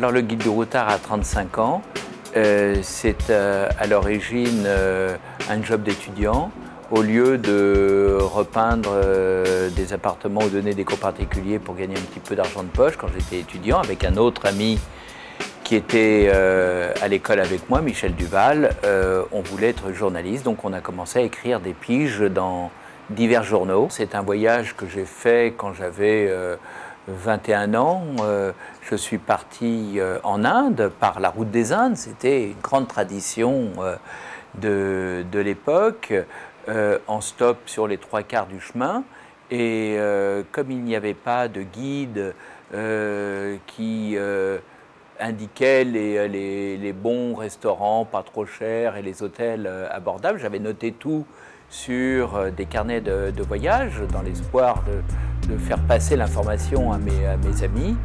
Alors le guide du routard a 35 ans. C'est à l'origine un job d'étudiant. Au lieu de repeindre des appartements ou donner des cours particuliers pour gagner un petit peu d'argent de poche quand j'étais étudiant, avec un autre ami qui était à l'école avec moi, Michel Duval, on voulait être journaliste, donc on a commencé à écrire des piges dans divers journaux. C'est un voyage que j'ai fait quand j'avais 21 ans. Je suis parti en Inde par la route des Indes. C'était une grande tradition de l'époque, en stop sur les 3/4 du chemin. Et comme il n'y avait pas de guide qui indiquait les bons restaurants pas trop chers et les hôtels abordables, j'avais noté tout sur des carnets de voyage dans l'espoir de faire passer l'information à mes amis.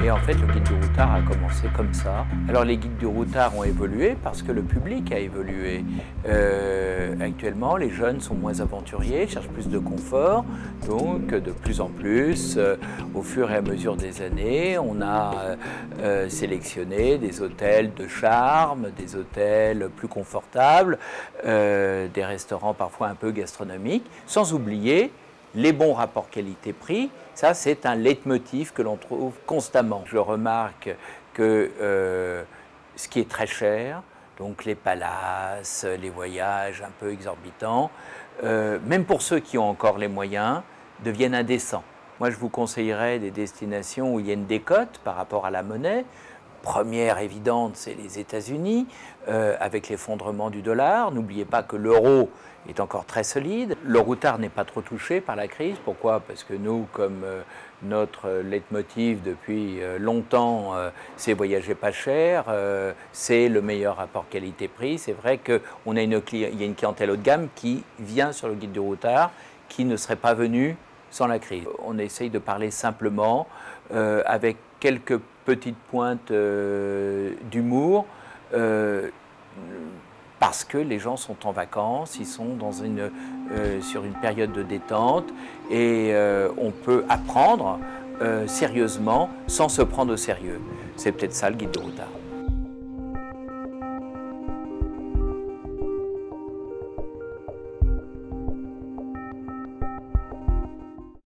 Et en fait, le guide du routard a commencé comme ça. Alors les guides du routard ont évolué parce que le public a évolué. Actuellement, les jeunes sont moins aventuriers, cherchent plus de confort. Donc de plus en plus, au fur et à mesure des années, on a sélectionné des hôtels de charme, des hôtels plus confortables, des restaurants parfois un peu gastronomiques, sans oublier les bons rapports qualité-prix. Ça, c'est un leitmotiv que l'on trouve constamment. Je remarque que ce qui est très cher, donc les palaces, les voyages un peu exorbitants, même pour ceux qui ont encore les moyens, deviennent indécents. Moi, je vous conseillerais des destinations où il y a une décote par rapport à la monnaie. Première évidente, c'est les États-Unis, avec l'effondrement du dollar. N'oubliez pas que l'euro est encore très solide. Le routard n'est pas trop touché par la crise. Pourquoi? Parce que nous, comme notre leitmotiv depuis longtemps, c'est voyager pas cher, c'est le meilleur rapport qualité-prix. C'est vrai qu'il y a une clientèle haut de gamme qui vient sur le guide du routard, qui ne serait pas venue sans la crise. On essaye de parler simplement, avec quelques petites pointes d'humour, parce que les gens sont en vacances, ils sont sur une période de détente et on peut apprendre sérieusement sans se prendre au sérieux. C'est peut-être ça le guide du routard.